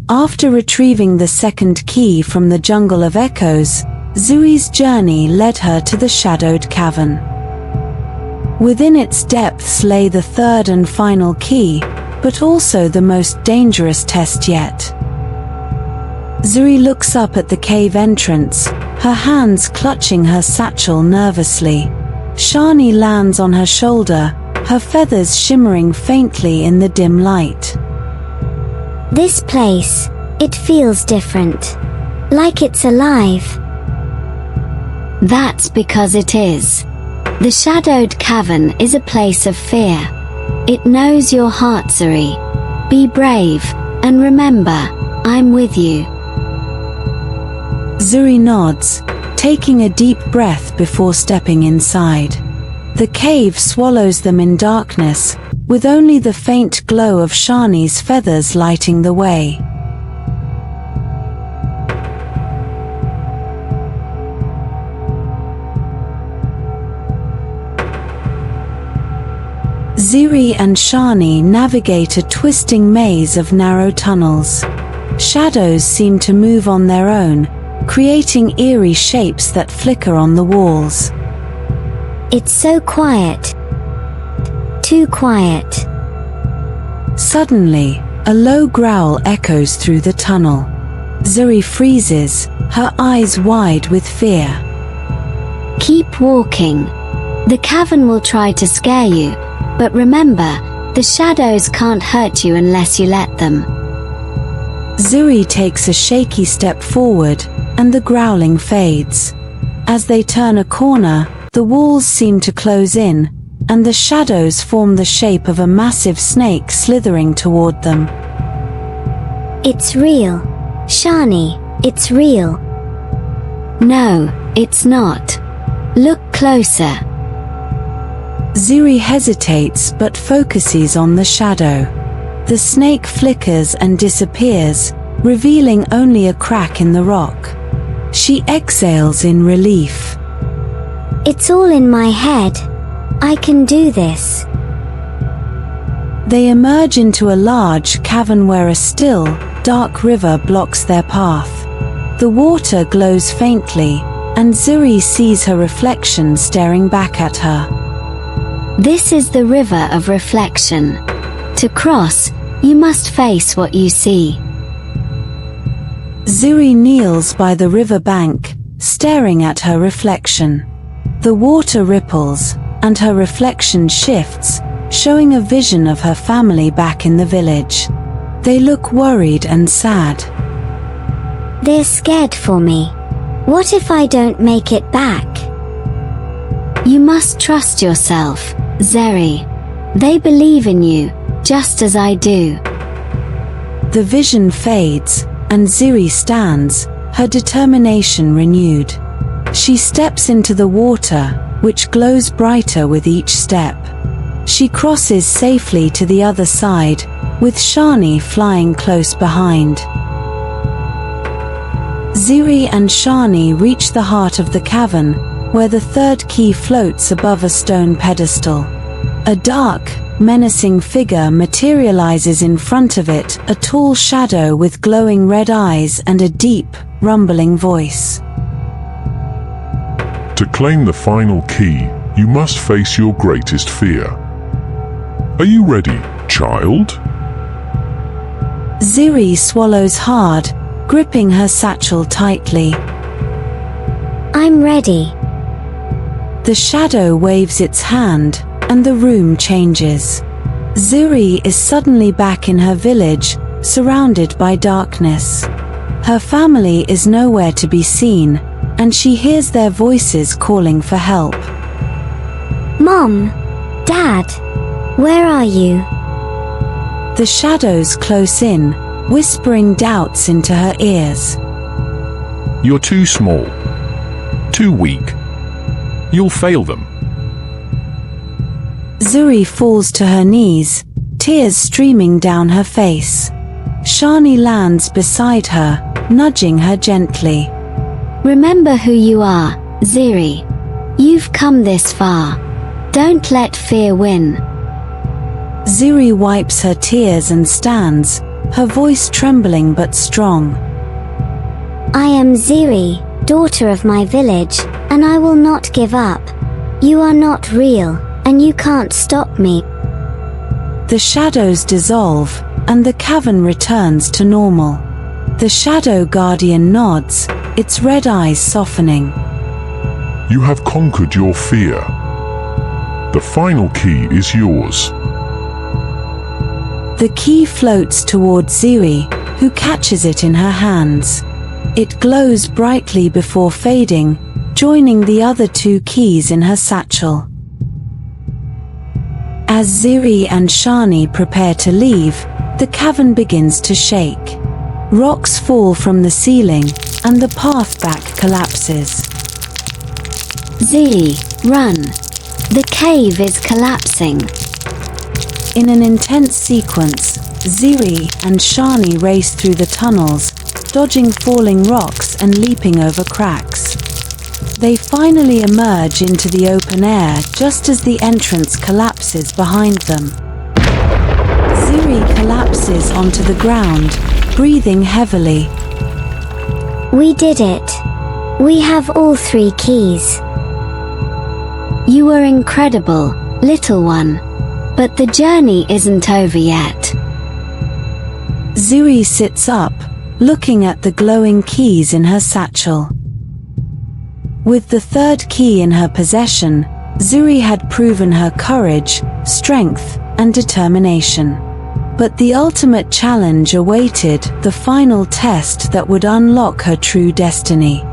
After retrieving the second key from the jungle of echoes, Zuri's journey led her to the Shadowed Cavern. Within its depths lay the third and final key, but also the most dangerous test yet. Zuri looks up at the cave entrance, her hands clutching her satchel nervously. Shani lands on her shoulder, her feathers shimmering faintly in the dim light. This place, it feels different. Like it's alive. That's because it is. The Shadowed Cavern is a place of fear. It knows your heart, Zuri. Be brave, and remember, I'm with you. Zuri nods, taking a deep breath before stepping inside. The cave swallows them in darkness, with only the faint glow of Shani's feathers lighting the way. Zuri and Shani navigate a twisting maze of narrow tunnels. Shadows seem to move on their own, creating eerie shapes that flicker on the walls. It's so quiet. Too quiet. Suddenly, a low growl echoes through the tunnel. Zuri freezes, her eyes wide with fear. Keep walking. The cavern will try to scare you, but remember, the shadows can't hurt you unless you let them. Zuri takes a shaky step forward, and the growling fades. As they turn a corner, the walls seem to close in, and the shadows form the shape of a massive snake slithering toward them. It's real. Shani, it's real. No, it's not. Look closer. Zuri hesitates but focuses on the shadow. The snake flickers and disappears, revealing only a crack in the rock. She exhales in relief. It's all in my head. I can do this. They emerge into a large cavern where a still, dark river blocks their path. The water glows faintly, and Zuri sees her reflection staring back at her. This is the river of reflection. To cross, you must face what you see. Zuri kneels by the river bank, staring at her reflection. The water ripples, and her reflection shifts, showing a vision of her family back in the village. They look worried and sad. They're scared for me. What if I don't make it back? You must trust yourself, Zuri. They believe in you, just as I do. The vision fades, and Zuri stands, her determination renewed. She steps into the water, which glows brighter with each step. She crosses safely to the other side, with Shani flying close behind. Zuri and Shani reach the heart of the cavern, where the third key floats above a stone pedestal. A dark, menacing figure materializes in front of it, a tall shadow with glowing red eyes and a deep, rumbling voice. To claim the final key, you must face your greatest fear. Are you ready, child? Zuri swallows hard, gripping her satchel tightly. I'm ready. The shadow waves its hand, and the room changes. Zuri is suddenly back in her village, surrounded by darkness. Her family is nowhere to be seen, and she hears their voices calling for help. Mom! Dad! Where are you? The shadows close in, whispering doubts into her ears. You're too small. Too weak. You'll fail them. Zuri falls to her knees, tears streaming down her face. Shani lands beside her, nudging her gently. Remember who you are, Zuri. You've come this far. Don't let fear win. Zuri wipes her tears and stands, her voice trembling but strong. I am Zuri, daughter of my village, and I will not give up. You are not real, and you can't stop me. The shadows dissolve, and the cavern returns to normal. The Shadow Guardian nods, its red eyes softening. You have conquered your fear. The final key is yours. The key floats towards Zuri, who catches it in her hands. It glows brightly before fading, joining the other 2 keys in her satchel. As Zuri and Shani prepare to leave, the cavern begins to shake. Rocks fall from the ceiling, and the path back collapses. Zuri, run! The cave is collapsing. In an intense sequence, Zuri and Shani race through the tunnels, dodging falling rocks and leaping over cracks. They finally emerge into the open air just as the entrance collapses behind them. Zuri collapses onto the ground, breathing heavily. We did it. We have all 3 keys. You were incredible, little one. But the journey isn't over yet. Zuri sits up, looking at the glowing keys in her satchel. With the 3rd key in her possession, Zuri had proven her courage, strength, and determination. But the ultimate challenge awaited, the final test that would unlock her true destiny.